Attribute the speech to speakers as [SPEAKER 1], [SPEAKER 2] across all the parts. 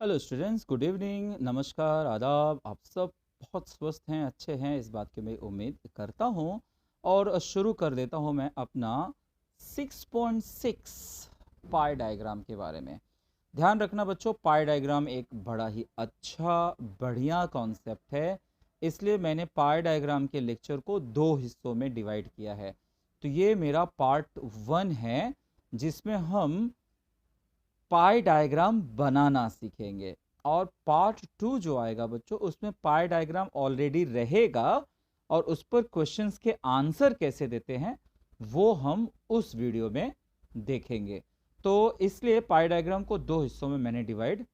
[SPEAKER 1] Hello students, good evening, नमस्कार, आदाब। आप सब बहुत स्वस्थ हैं, अच्छे हैं, इस बात की मैं उम्मीद करता हूं। और शुरू कर देता हूं मैं अपना 6.6 पाई डायग्राम के बारे में। ध्यान रखना बच्चों, पाई डायग्राम एक बड़ा ही अच्छा बढ़िया कॉन्सेप्ट है। इसलिए मैंने पाई डायग्राम के लेक्चर को दो हिस्सों में डिवाइड किया है। तो ये मेरा पार्ट 1 है, जिसमें हम पाई डायग्राम बनाना सीखेंगे। और पार्ट 2 जो आएगा बच्चों, उसमें पाई डायग्राम ऑलरेडी रहेगा और उस पर क्वेश्चंस के आंसर कैसे देते हैं वो हम उस वीडियो में देखेंगे। तो इसलिए पाई डायग्राम को दो हिस्सों में मैंने डिवाइड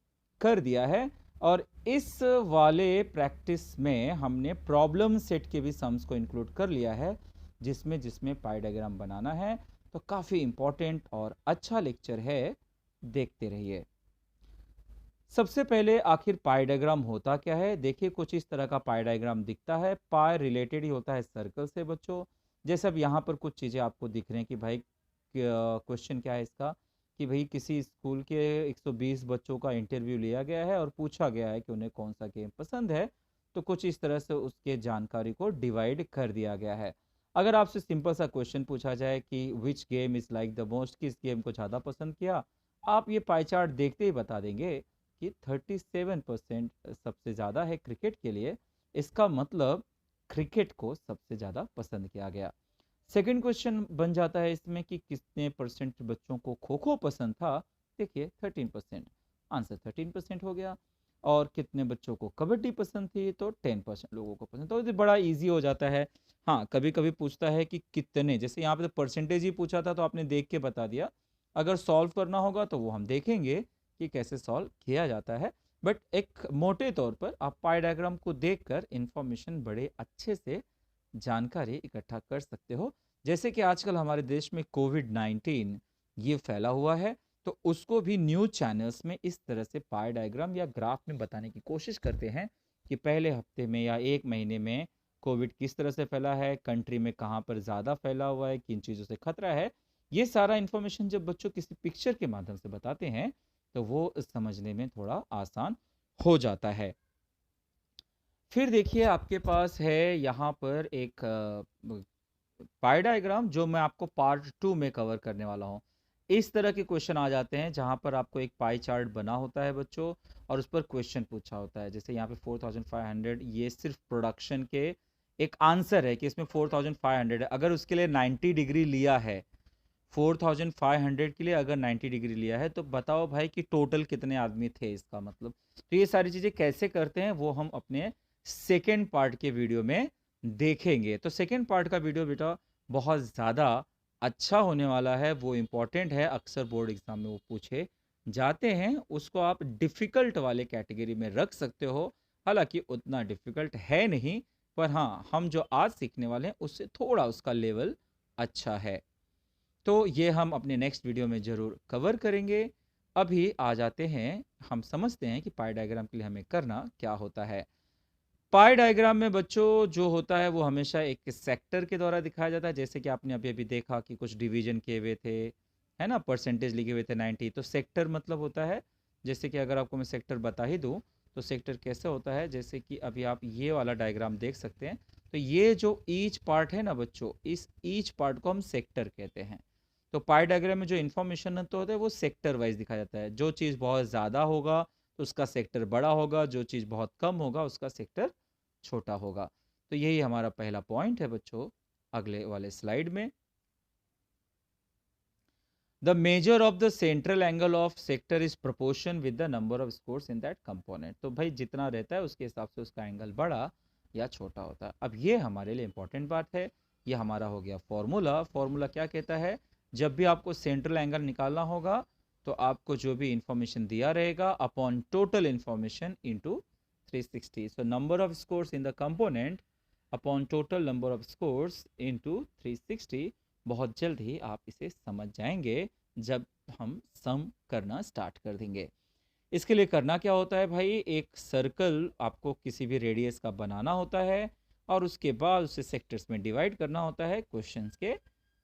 [SPEAKER 1] कर दिया है। और इस वाले प्रैक्टिस में हमने प्रॉब्लम सेट के भी सम्स को इंक्लूड कर लिया है, जिसमें जिसमें पाई डायग्राम बनाना है। तो काफ़ी इंपॉर्टेंट और अच्छा लेक्चर है, देखते रहिए। सबसे पहले आखिर पाई डायग्राम होता क्या है, देखिए कुछ इस तरह का पाई डायग्राम दिखता है। पाई रिलेटेड ही होता है सर्कल से बच्चों। जैसे अब यहाँ पर कुछ चीज़ें आपको दिख रही हैं कि भाई क्वेश्चन क्या है इसका, कि भाई किसी स्कूल के 120 बच्चों का इंटरव्यू लिया गया है और पूछा गया है कि उन्हें कौन सा गेम पसंद है। तो कुछ इस तरह से उसके जानकारी को डिवाइड कर दिया गया है। अगर आपसे सिंपल सा क्वेश्चन पूछा जाए कि which game is like the most, किस गेम को ज़्यादा पसंद किया, आप ये पाई चार्ट देखते ही बता देंगे कि 37% सबसे ज़्यादा है क्रिकेट के लिए। इसका मतलब क्रिकेट को सबसे ज़्यादा पसंद किया गया। सेकंड क्वेश्चन बन जाता है इसमें कि कितने परसेंट बच्चों को खो खो पसंद था। देखिए 13%, आंसर 13% हो गया। और कितने बच्चों को कबड्डी पसंद थी, तो 10% लोगों को पसंद। तो ये बड़ा इजी हो जाता है। हाँ, कभी कभी पूछता है कि कितने, जैसे यहाँ पे तो परसेंटेज ही पूछा था तो आपने देख के बता दिया। अगर सॉल्व करना होगा तो वो हम देखेंगे कि कैसे सॉल्व किया जाता है। बट एक मोटे तौर पर आप पाई डायग्राम को देखकर इंफॉर्मेशन बड़े अच्छे से जानकारी इकट्ठा कर सकते हो। जैसे कि आजकल हमारे देश में कोविड-19 ये फैला हुआ है, तो उसको भी न्यूज़ चैनल्स में इस तरह से पाई डायग्राम या ग्राफ में बताने की कोशिश करते हैं कि पहले हफ्ते में या एक महीने में कोविड किस तरह से फैला है, कंट्री में कहाँ पर ज़्यादा फैला हुआ है, किन चीज़ों से खतरा है। ये सारा इन्फॉर्मेशन जब बच्चों किसी पिक्चर के माध्यम से बताते हैं तो वो समझने में थोड़ा आसान हो जाता है। फिर देखिए आपके पास है यहाँ पर एक पाई डायग्राम, जो मैं आपको पार्ट 2 में कवर करने वाला हूँ। इस तरह के क्वेश्चन आ जाते हैं जहाँ पर आपको एक पाई चार्ट बना होता है बच्चों, और उस पर क्वेश्चन पूछा होता है। जैसे यहाँ पे 4500, ये सिर्फ प्रोडक्शन के एक आंसर है कि इसमें 4500 है। अगर उसके लिए 90 डिग्री लिया है, 4500 के लिए अगर 90 डिग्री लिया है, तो बताओ भाई कि टोटल कितने आदमी थे, इसका मतलब। तो ये सारी चीज़ें कैसे करते हैं वो हम अपने सेकेंड पार्ट के वीडियो में देखेंगे। तो सेकेंड पार्ट का वीडियो बेटा बहुत ज़्यादा अच्छा होने वाला है, वो इम्पॉर्टेंट है, अक्सर बोर्ड एग्जाम में वो पूछे जाते हैं। उसको आप डिफ़िकल्ट वाले कैटेगरी में रख सकते हो। हालांकि उतना डिफ़िकल्ट है नहीं, पर हाँ, हम जो आज सीखने वाले हैं उससे थोड़ा उसका लेवल अच्छा है। तो ये हम अपने नेक्स्ट वीडियो में ज़रूर कवर करेंगे। अभी आ जाते हैं, हम समझते हैं कि पाई डायग्राम के लिए हमें करना क्या होता है। पाई डायग्राम में बच्चों जो होता है वो हमेशा एक सेक्टर के द्वारा दिखाया जाता है। जैसे कि आपने अभी अभी देखा कि कुछ डिवीजन किए हुए थे, है ना, परसेंटेज लिखे हुए थे 90। तो सेक्टर मतलब होता है, जैसे कि अगर आपको मैं सेक्टर बता ही दूँ तो सेक्टर कैसे होता है, जैसे कि अभी आप ये वाला डायग्राम देख सकते हैं। तो ये जो ईच पार्ट है ना बच्चों, इस ईच पार्ट को हम सेक्टर कहते हैं। तो पाई डायग्राम में जो इन्फॉर्मेशन तो होता है वो सेक्टर वाइज दिखाया जाता है। जो चीज़ बहुत ज़्यादा होगा तो उसका सेक्टर बड़ा होगा, जो चीज़ बहुत कम होगा उसका सेक्टर छोटा होगा। तो यही हमारा पहला पॉइंट है बच्चों। अगले वाले स्लाइड में, the measure of the central angle of sector is proportion with the number of scores in that component. तो भाई जितना रहता है उसके हिसाब से उसका एंगल बड़ा या छोटा होता है। अब ये हमारे लिए इंपॉर्टेंट बात है। ये हमारा हो गया फॉर्मूला। फॉर्मूला क्या कहता है, जब भी आपको सेंट्रल एंगल निकालना होगा तो आपको जो भी इंफॉर्मेशन दिया रहेगा upon total information into 360। So number of scores in the component upon total number of scores into 360। बहुत जल्द ही आप इसे समझ जाएंगे जब हम सम करना स्टार्ट कर देंगे। इसके लिए करना क्या होता है भाई, एक सर्कल आपको किसी भी रेडियस का बनाना होता है और उसके बाद उसे सेक्टर्स में डिवाइड करना होता है क्वेश्चंस के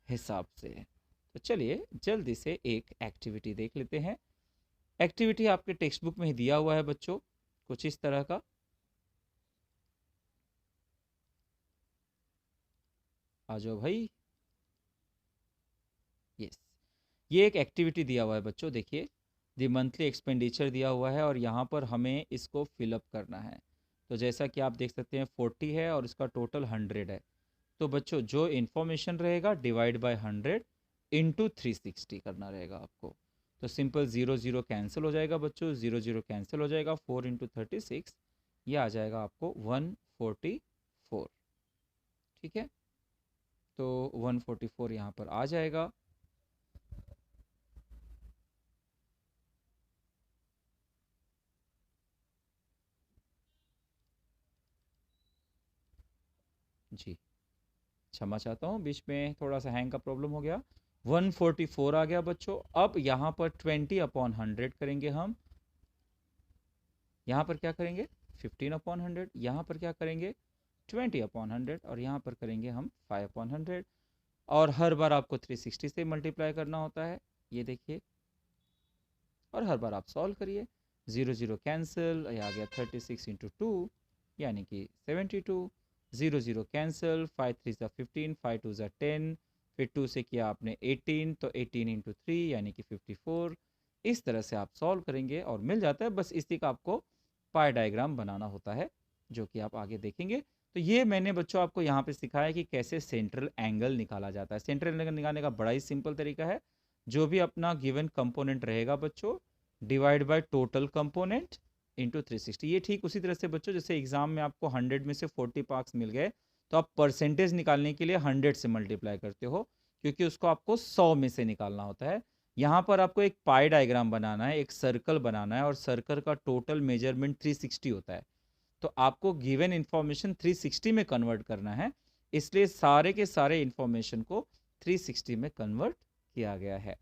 [SPEAKER 1] हिसाब से। तो चलिए जल्दी से एक एक्टिविटी देख लेते हैं। एक्टिविटी आपके टेक्स्ट बुक में ही दिया हुआ है बच्चों, कुछ इस तरह का। आ जाओ भाई। यस, ये एक एक्टिविटी दिया हुआ है बच्चों, देखिए दी मंथली एक्सपेंडिचर दिया हुआ है और यहाँ पर हमें इसको फिलअप करना है। तो जैसा कि आप देख सकते हैं 40 है और इसका टोटल 100 है। तो बच्चों जो इन्फॉर्मेशन रहेगा डिवाइड बाय 100 इंटू 360 करना रहेगा आपको। तो सिंपल 0 0 कैंसिल हो जाएगा बच्चों, 0 0 कैंसिल हो जाएगा, 4 इंटू 36 ये आ जाएगा आपको 144। ठीक है, तो 144 यहाँ पर आ जाएगा। जी क्षमा चाहता हूँ, बीच में थोड़ा सा हैंग का प्रॉब्लम हो गया। 144 आ गया बच्चों। अब यहाँ पर 20/100 करेंगे हम। यहाँ पर क्या करेंगे 15/100, यहाँ पर क्या करेंगे 20/100 और यहाँ पर करेंगे हम 5/100। और हर बार आपको 360 से मल्टीप्लाई करना होता है, ये देखिए। और हर बार आप सॉल्व करिए, 0 0 कैंसिल, ये आ गया 36 इंटू 2 यानी कि 72, 0 0 कैंसिल, 5 3 ज़ा 15, 5 2 ज़ा 10, फिर 2 से किया आपने 18, तो 18 इंटू 3 यानी कि 54। इस तरह से आप सॉल्व करेंगे और मिल जाता है। बस इसी का आपको पाई डायग्राम बनाना होता है, जो कि आप आगे देखेंगे। तो ये मैंने बच्चों आपको यहाँ पे सिखाया कि कैसे सेंट्रल एंगल निकाला जाता है। सेंट्रल एंगल निकालने का बड़ा ही सिंपल तरीका है, जो भी अपना गिवन कंपोनेंट रहेगा बच्चों divide by total component into 360। ये ठीक उसी तरह से बच्चों जैसे एग्जाम में आपको 100 में से 40 मार्क्स मिल गए तो आप परसेंटेज निकालने के लिए 100 से मल्टीप्लाई करते हो, क्योंकि उसको आपको 100 में से निकालना होता है। यहाँ पर आपको एक पाई डायग्राम बनाना है, एक सर्कल बनाना है और सर्कल का टोटल मेजरमेंट 360 होता है। तो आपको गिवन इंफॉर्मेशन 360 में कन्वर्ट करना है, इसलिए सारे के सारे इंफॉर्मेशन को 360 में कन्वर्ट किया गया है।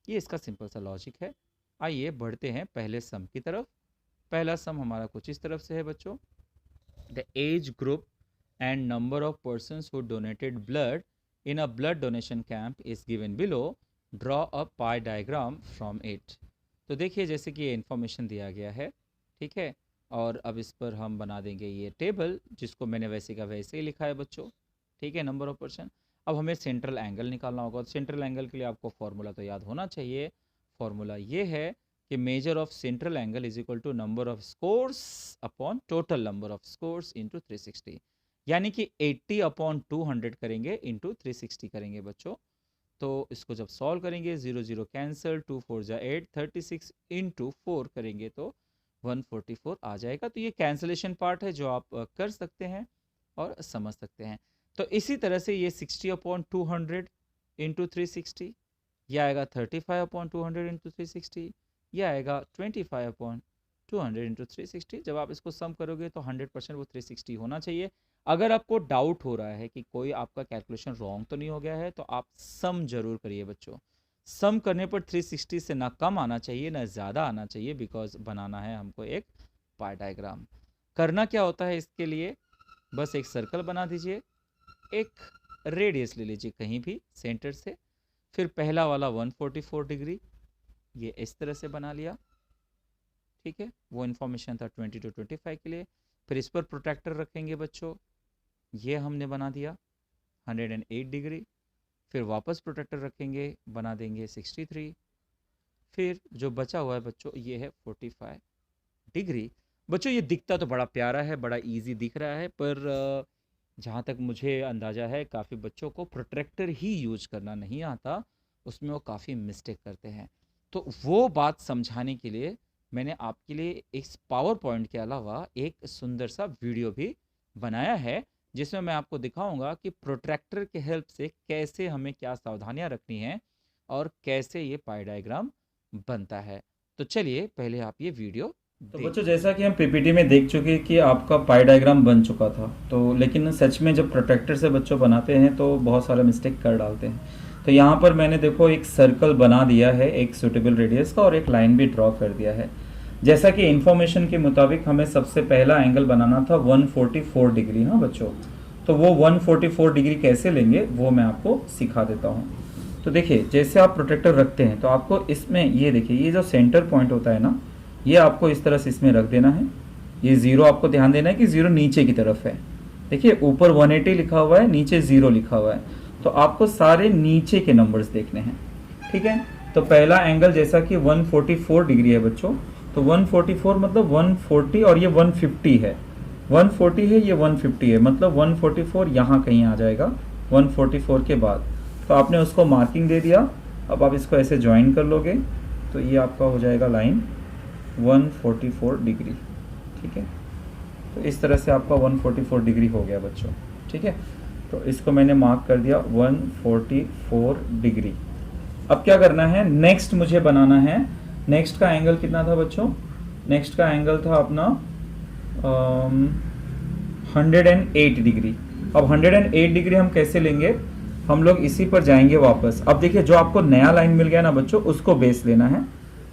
[SPEAKER 1] ये इसका सिंपल सा लॉजिक है। आइए बढ़ते हैं पहले सम की तरफ। पहला सम हमारा कुछ इस तरफ से है बच्चों। The age group and number of persons who donated blood in a blood donation camp is given below, draw a pi diagram from it. तो देखिए जैसे कि ये इन्फॉर्मेशन दिया गया है, ठीक है, और अब इस पर हम बना देंगे ये टेबल, जिसको मैंने वैसे का वैसे ही लिखा है बच्चों, ठीक है, नंबर ऑफ पर्सन। अब हमें सेंट्रल एंगल निकालना होगा। तो सेंट्रल एंगल के लिए आपको फॉर्मूला तो याद होना चाहिए। फॉर्मूला ये है कि measure of central angle is equal to number of scores upon total number of scores into 360, यानी कि 80/200 करेंगे इंटू 360 करेंगे बच्चों। तो इसको जब सॉल्व करेंगे 0 0 कैंसिल, 2 4 ज़ा 8, 36 इंटू 4 करेंगे तो 144 आ जाएगा। तो ये कैंसिलेशन पार्ट है जो आप कर सकते हैं और समझ सकते हैं। तो इसी तरह से ये 60/200 इंटू 360, यह आएगा 35/200 इंटू 360, यह आएगा 25/200 इंटू 360। जब आप इसको सम करोगे तो 100% वो 360 होना चाहिए। अगर आपको डाउट हो रहा है कि कोई आपका कैलकुलेशन रॉन्ग तो नहीं हो गया है, तो आप सम जरूर करिए बच्चों। सम करने पर 360 से ना कम आना चाहिए ना ज़्यादा आना चाहिए, बिकॉज बनाना है हमको एक पाई डायग्राम। करना क्या होता है इसके लिए, बस एक सर्कल बना दीजिए, एक रेडियस ले लीजिए कहीं भी सेंटर से, फिर पहला वाला 144 डिग्री ये इस तरह से बना लिया, ठीक है, वो इन्फॉर्मेशन था 20 to 25 के लिए। फिर इस पर प्रोटेक्टर रखेंगे बच्चों, ये हमने बना दिया 108 डिग्री। फिर वापस प्रोटेक्टर रखेंगे, बना देंगे 63। फिर जो बचा हुआ है बच्चों ये है 45 डिग्री। बच्चों ये दिखता तो बड़ा प्यारा है, बड़ा इजी दिख रहा है, पर जहाँ तक मुझे अंदाज़ा है काफ़ी बच्चों को प्रोटेक्टर ही यूज करना नहीं आता, उसमें वो काफ़ी मिस्टेक करते हैं। तो वो बात समझाने के लिए मैंने आपके लिए इस पावर पॉइंट के अलावा एक सुंदर सा वीडियो भी बनाया है, जिसमें मैं आपको दिखाऊंगा कि प्रोट्रैक्टर के हेल्प से कैसे हमें क्या सावधानियां रखनी है और कैसे ये पाई डायग्राम बनता है। तो चलिए पहले आप ये वीडियो। तो बच्चों जैसा कि हम पीपीटी में देख चुके कि आपका पाई डायग्राम बन चुका था, तो लेकिन सच में जब प्रोट्रैक्टर से बच्चों बनाते हैं तो बहुत सारा मिस्टेक कर डालते हैं। तो यहाँ पर मैंने देखो एक सर्कल बना दिया है एक सूटेबल रेडियस का और एक लाइन भी ड्रॉ कर दिया है। जैसा कि इन्फॉर्मेशन के मुताबिक हमें सबसे पहला एंगल बनाना था 144 डिग्री। हाँ बच्चों, तो वो 144 डिग्री कैसे लेंगे वो मैं आपको सिखा देता हूँ। तो देखिए जैसे आप प्रोटेक्टर रखते हैं तो आपको इसमें ये देखिए ये जो सेंटर पॉइंट होता है ना, ये आपको इस तरह से इसमें रख देना है। ये ज़ीरो आपको ध्यान देना है कि ज़ीरो नीचे की तरफ है। देखिए ऊपर 180 लिखा हुआ है, नीचे 0 लिखा हुआ है, तो आपको सारे नीचे के नंबर्स देखने हैं। ठीक है, तो पहला एंगल जैसा कि 144 डिग्री है बच्चों, तो 144 मतलब 140 और ये 150 है, 140 है, ये 150 है, मतलब 144 यहाँ कहीं आ जाएगा 144 के बाद। तो आपने उसको मार्किंग दे दिया। अब आप इसको ऐसे ज्वाइन कर लोगे तो ये आपका हो जाएगा लाइन 144 डिग्री। ठीक है, तो इस तरह से आपका 144 डिग्री हो गया बच्चों। ठीक है, तो इसको मैंने मार्क कर दिया 144 डिग्री। अब क्या करना है, नेक्स्ट मुझे बनाना है। नेक्स्ट का एंगल कितना था बच्चों? नेक्स्ट का एंगल था अपना 108 डिग्री। अब 108 डिग्री हम कैसे लेंगे? हम लोग इसी पर जाएंगे वापस। अब देखिए जो आपको नया लाइन मिल गया ना बच्चों, उसको बेस लेना है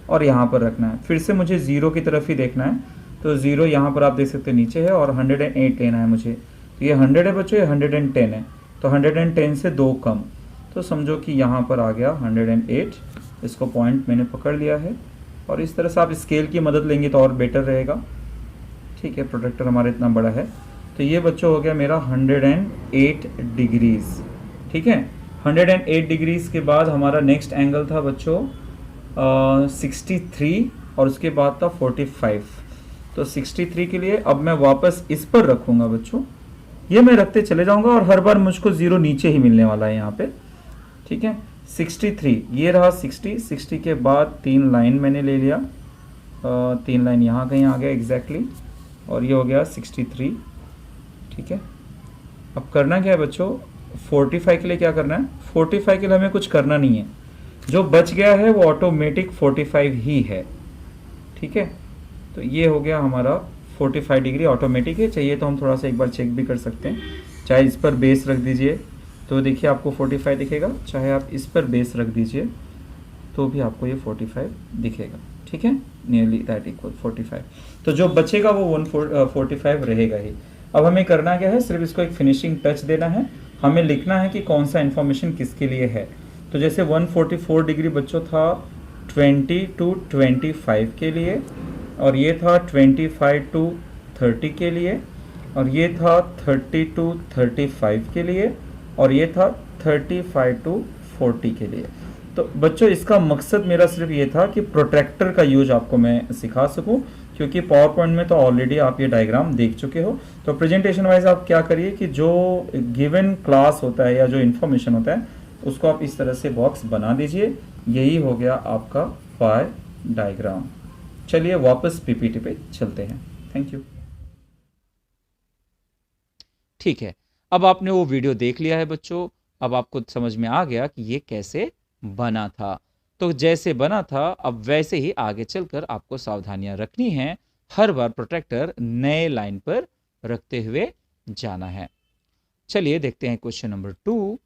[SPEAKER 1] और यहाँ पर रखना है। फिर से मुझे ज़ीरो की तरफ ही देखना है, तो ज़ीरो यहाँ पर आप देख सकते हैं नीचे है और 108 लेना है मुझे। तो ये 100 है बच्चों, ये 110 है, तो 110 से 2 कम, तो समझो कि यहाँ पर आ गया 108। इसको पॉइंट मैंने पकड़ लिया है और इस तरह से आप स्केल की मदद लेंगे तो और बेटर रहेगा। ठीक है, प्रोटेक्टर हमारा इतना बड़ा है, तो ये बच्चों हो गया मेरा 108 डिग्रीज़। ठीक है, 108 डिग्रीज़ के बाद हमारा नेक्स्ट एंगल था बच्चों 63 और उसके बाद था 45। तो 63 के लिए अब मैं वापस इस पर रखूँगा बच्चों, ये मैं रखते चले जाऊँगा और हर बार मुझको ज़ीरो नीचे ही मिलने वाला है यहाँ पे। ठीक है, 63 ये रहा 60 के बाद 3 लाइन मैंने ले लिया, 3 लाइन यहाँ कहीं आ गया एग्जैक्टली, और ये हो गया 63। ठीक है, अब करना क्या है बच्चों, 45 के लिए क्या करना है? 45 के लिए हमें कुछ करना नहीं है, जो बच गया है वो ऑटोमेटिक 45 ही है। ठीक है, तो ये हो गया हमारा 45 डिग्री ऑटोमेटिक है। चाहिए तो हम थोड़ा सा एक बार चेक भी कर सकते हैं, चाहे इस पर बेस रख दीजिए तो देखिए आपको 45 दिखेगा, चाहे आप इस पर बेस रख दीजिए तो भी आपको ये 45 दिखेगा। ठीक है, नियरली दैट इक्वल 45। तो जो बचेगा वो 145 रहेगा ही। अब हमें करना क्या है, सिर्फ इसको एक फिनिशिंग टच देना है। हमें लिखना है कि कौन सा इन्फॉर्मेशन किसके लिए है। तो जैसे 144 डिग्री बच्चों था 20 to 25 के लिए, और ये था 25 to 30 के लिए, और ये था 30 to 35 के लिए, और ये था 35 to 40 के लिए। तो बच्चों इसका मकसद मेरा सिर्फ ये था कि प्रोट्रैक्टर का यूज आपको मैं सिखा सकूं, क्योंकि पावर पॉइंट में तो ऑलरेडी आप ये डायग्राम देख चुके हो। तो प्रेजेंटेशन वाइज आप क्या करिए कि जो गिवन क्लास होता है या जो इन्फॉर्मेशन होता है उसको आप इस तरह से बॉक्स बना दीजिए। यही हो गया आपका पाई डायग्राम। चलिए वापस पीपीटी पे चलते हैं। Thank you. ठीक है, अब आपने वो वीडियो देख लिया है बच्चों, अब आपको समझ में आ गया कि ये कैसे बना था। तो जैसे बना था अब वैसे ही आगे चलकर आपको सावधानियां रखनी हैं। हर बार प्रोटेक्टर नए लाइन पर रखते हुए जाना है। चलिए देखते हैं क्वेश्चन नंबर 2।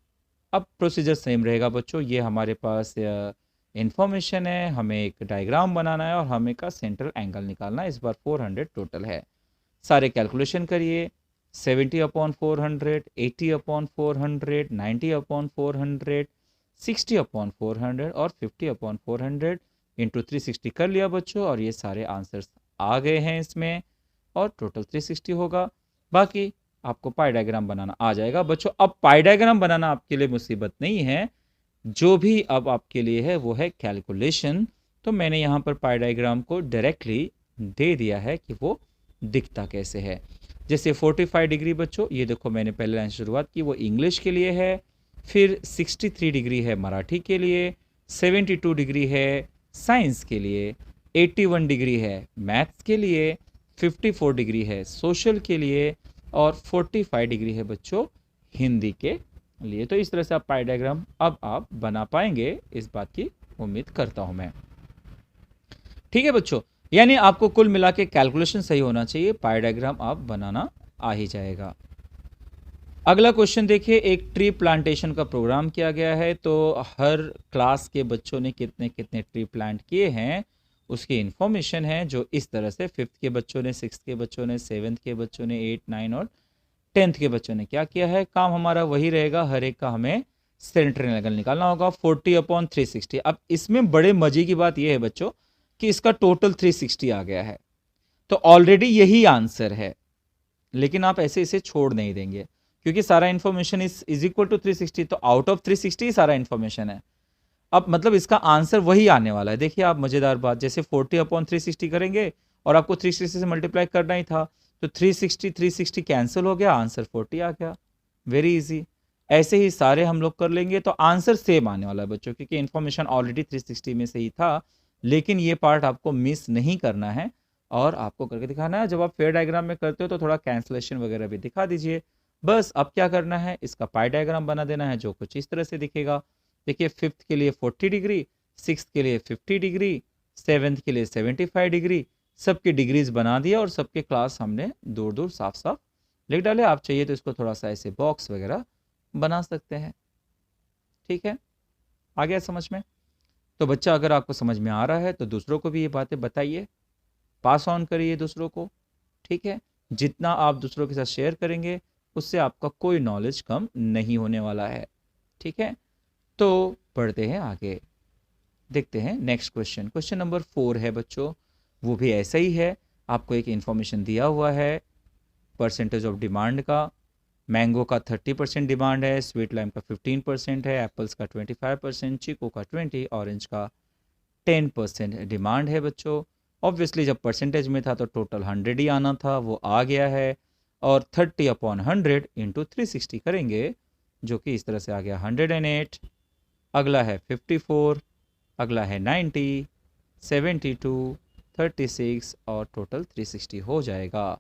[SPEAKER 1] अब प्रोसीजर सेम रहेगा बच्चों। ये हमारे पास इंफॉर्मेशन है, हमें एक डायग्राम बनाना है और हमें का सेंट्रल एंगल निकालना है। इस बार 400 टोटल है। सारे कैलकुलेशन करिए। 70/400, 80/400, 90/400, 60/400 और 50/400 इंटू 360 कर लिया बच्चों, और ये सारे आंसर्स आ गए हैं इसमें, और टोटल 360 होगा। बाकी आपको पाई डायग्राम बनाना आ जाएगा बच्चों। अब पाई डायग्राम बनाना आपके लिए मुसीबत नहीं है, जो भी अब आपके लिए है वो है कैलकुलेशन। तो मैंने यहाँ पर पाई डायग्राम को डायरेक्टली दे दिया है कि वो दिखता कैसे है। जैसे 45 डिग्री बच्चों, ये देखो मैंने पहले लाइन शुरुआत की, वो इंग्लिश के लिए है। फिर 63 डिग्री है मराठी के लिए, 72 डिग्री है साइंस के लिए, 81 डिग्री है मैथ्स के लिए, 54 डिग्री है सोशल के लिए, और 45 डिग्री है बच्चों हिंदी के लिए। तो इस तरह से आप पाई डायग्राम अब आप बना पाएंगे, इस बात की उम्मीद करता हूं मैं। ठीक है बच्चों, यानी आपको कुल मिला के कैलकुलेशन सही होना चाहिए, पाई डायग्राम आप बनाना आ ही जाएगा। अगला क्वेश्चन देखिए, एक ट्री प्लांटेशन का प्रोग्राम किया गया है। तो हर क्लास के बच्चों ने कितने कितने ट्री प्लांट किए हैं उसकी इंफॉर्मेशन है, जो इस तरह से 5th के बच्चों ने, 6th के बच्चों ने, 7th के बच्चों ने, 8, 9 और 10th के बच्चों ने क्या किया है। काम हमारा वही रहेगा, हर एक का हमें सेंट्रल एंगल निकालना होगा 40/360। अब इसमें बड़े मजे की बात यह है बच्चों कि इसका टोटल 360 आ गया है, तो ऑलरेडी यही आंसर है, लेकिन आप ऐसे इसे छोड़ नहीं देंगे क्योंकि सारा इंफॉर्मेशन इज इक्वल टू 360, तो आउट ऑफ 360 ही सारा इंफॉर्मेशन है। अब मतलब इसका आंसर वही आने वाला है। देखिए आप मजेदार बात, जैसे 40/360 करेंगे और आपको 360 से मल्टीप्लाई करना ही था, तो 360 कैंसिल हो गया, आंसर 40 आ गया। Very easy. ऐसे ही सारे हम लोग कर लेंगे तो आंसर सेम आने वाला है बच्चों, क्योंकि इंफॉर्मेशन ऑलरेडी 360 में से ही था। लेकिन ये पार्ट आपको मिस नहीं करना है और आपको करके दिखाना है। जब आप फेयर डायग्राम में करते हो तो थोड़ा कैंसलेशन वगैरह भी दिखा दीजिए। बस अब क्या करना है, इसका पाई डायग्राम बना देना है जो कुछ इस तरह से दिखेगा। देखिए 5th के लिए 40 डिग्री, 6th के लिए 50 डिग्री, 7th के लिए 75 डिग्री, सबके डिग्रीज बना दिया और सबके क्लास हमने दूर दूर साफ साफ लिख डाले। आप चाहिए तो इसको थोड़ा सा ऐसे बॉक्स वगैरह बना सकते हैं। ठीक है, आ गया समझ में? तो बच्चा अगर आपको समझ में आ रहा है तो दूसरों को भी ये बातें बताइए, पास ऑन करिए दूसरों को। ठीक है, जितना आप दूसरों के साथ शेयर करेंगे उससे आपका कोई नॉलेज कम नहीं होने वाला है। ठीक है, तो पढ़ते हैं आगे, देखते हैं नेक्स्ट क्वेश्चन। क्वेश्चन नंबर 4 है बच्चों, वो भी ऐसा ही है। आपको एक इंफॉर्मेशन दिया हुआ है परसेंटेज ऑफ डिमांड का। मैंगो का 30% डिमांड है, स्वीट लाइम का 15% है, एप्पल्स का 25%, चीकू का 20%, ऑरेंज का 10% डिमांड है बच्चों। ऑब्वियसली जब परसेंटेज में था तो टोटल 100 ही आना था, वो आ गया है। और 30/100 इंटू 360 करेंगे जो कि इस तरह से आ गया 108। अगला है 54, अगला है 90, 72, 36 और टोटल 360 हो जाएगा।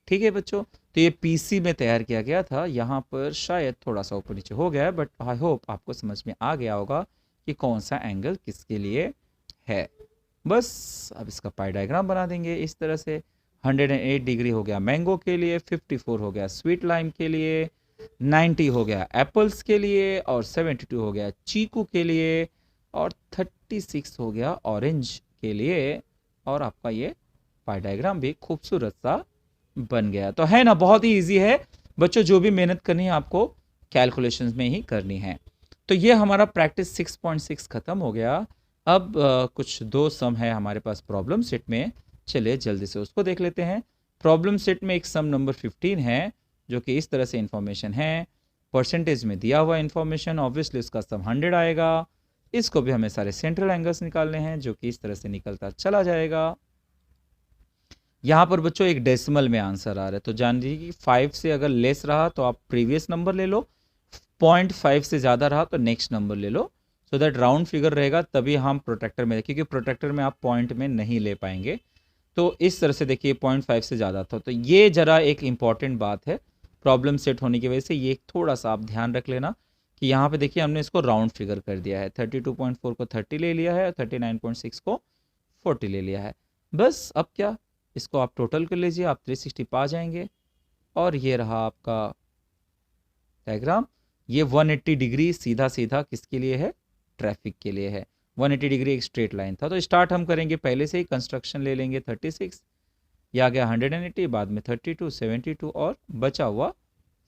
[SPEAKER 1] ठीक है बच्चों, तो ये पीसी में तैयार किया गया था, यहाँ पर शायद थोड़ा सा ऊपर नीचे हो गया है, बट आई होप आपको समझ में आ गया होगा कि कौन सा एंगल किसके लिए है। बस अब इसका पाई डायग्राम बना देंगे इस तरह से। 108 डिग्री हो गया मैंगो के लिए, 54 हो गया स्वीट लाइम के लिए, 90 हो गया एप्पल्स के लिए और 72 हो गया चीकू के लिए और 36 हो गया ऑरेंज के लिए। और आपका ये पाई डायग्राम भी खूबसूरत सा बन गया। तो है ना, बहुत ही इजी है बच्चों, जो भी मेहनत करनी है आपको कैलकुलेशंस में ही करनी है। तो ये हमारा प्रैक्टिस 6.6 खत्म हो गया। अब कुछ 2 सम है हमारे पास प्रॉब्लम सेट में, चलिए जल्दी से उसको देख लेते हैं। प्रॉब्लम सेट में एक सम नंबर 15 है जो कि इस तरह से इंफॉर्मेशन है। परसेंटेज में दिया हुआ इंफॉर्मेशन, ऑब्वियसली उसका सम 100 आएगा। इसको भी हमें सारे सेंट्रल एंगल्स निकालने हैं जो कि इस तरह से निकलता चला जाएगा। यहाँ पर बच्चों एक डेसिमल में आंसर आ रहा है, तो जान लीजिए कि 5 से अगर लेस रहा तो आप प्रीवियस नंबर ले लो, 0.5 से ज़्यादा रहा तो नेक्स्ट नंबर ले लो, सो दैट राउंड फिगर रहेगा। तभी हम प्रोटेक्टर में, क्योंकि प्रोटेक्टर में आप पॉइंट में नहीं ले पाएंगे। तो इस तरह से देखिए 0.5 से ज़्यादा था, तो ये जरा एक इम्पॉर्टेंट बात है प्रॉब्लम सेट होने की वजह से। ये थोड़ा सा आप ध्यान रख लेना कि यहाँ पे देखिए हमने इसको राउंड फिगर कर दिया है। 32.4 को 30 ले लिया है और 39.6 को 40 ले लिया है। बस अब क्या, इसको आप टोटल कर लीजिए, आप 360 पा जाएंगे। और ये रहा आपका डायग्राम। ये 180 डिग्री सीधा सीधा किसके लिए है, ट्रैफिक के लिए है। 180 डिग्री एक स्ट्रेट लाइन था। तो स्टार्ट हम करेंगे पहले से ही, कंस्ट्रक्शन ले लेंगे 36, ये आ गया 180, बाद में 32, 72 और बचा हुआ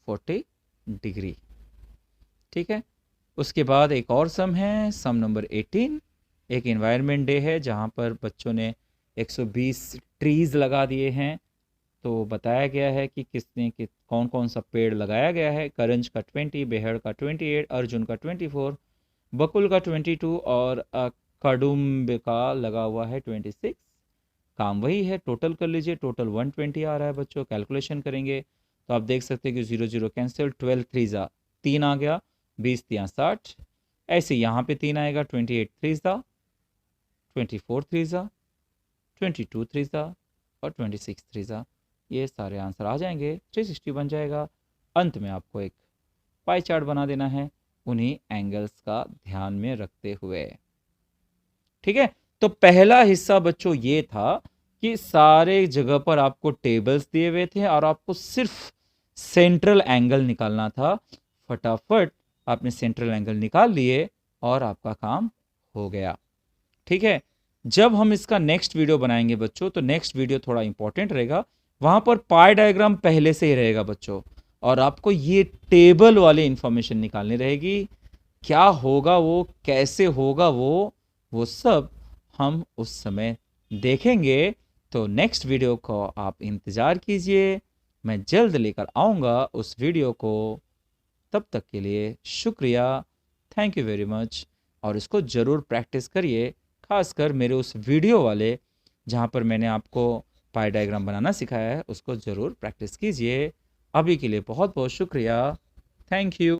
[SPEAKER 1] 40 डिग्री। ठीक है, उसके बाद एक और सम है, सम नंबर 18। एक एनवायरनमेंट डे है जहाँ पर बच्चों ने 120 ट्रीज लगा दिए हैं। तो बताया गया है कि किसने कौन कौन सा पेड़ लगाया गया है। करंज का 20, बेहड़ का 28, अर्जुन का 24, बकुल का 22 और कड़ुम्ब का लगा हुआ है 26। काम वही है, टोटल कर लीजिए, टोटल 120 आ रहा है बच्चों। कैलकुलेशन करेंगे तो आप देख सकते हैं कि 0 0 कैंसिल, 12 3 3 आ गया, 20 3 60। ऐसे यहाँ पे 3 आएगा, 28 3 24 3 22 3 और 26 3। ये सारे आंसर आ जाएंगे, 360 बन जाएगा। अंत में आपको एक पाई चार्ट बना देना है उन्हीं एंगल्स का ध्यान में रखते हुए। ठीक है, तो पहला हिस्सा बच्चों ये था कि सारे जगह पर आपको टेबल्स दिए हुए थे और आपको सिर्फ सेंट्रल एंगल निकालना था। फटाफट आपने सेंट्रल एंगल निकाल लिए और आपका काम हो गया। ठीक है, जब हम इसका नेक्स्ट वीडियो बनाएंगे बच्चों, तो नेक्स्ट वीडियो थोड़ा इंपॉर्टेंट रहेगा। वहां पर पाई डायग्राम पहले से ही रहेगा बच्चों, और आपको ये टेबल वाली इंफॉर्मेशन निकालनी रहेगी। क्या होगा वो, कैसे होगा वो सब हम उस समय देखेंगे। तो नेक्स्ट वीडियो को आप इंतज़ार कीजिए, मैं जल्द लेकर आऊँगा उस वीडियो को। तब तक के लिए शुक्रिया, थैंक यू वेरी मच। और इसको ज़रूर प्रैक्टिस करिए, खासकर मेरे उस वीडियो वाले जहाँ पर मैंने आपको पाई डायग्राम बनाना सिखाया है, उसको ज़रूर प्रैक्टिस कीजिए। अभी के लिए बहुत बहुत शुक्रिया, थैंक यू।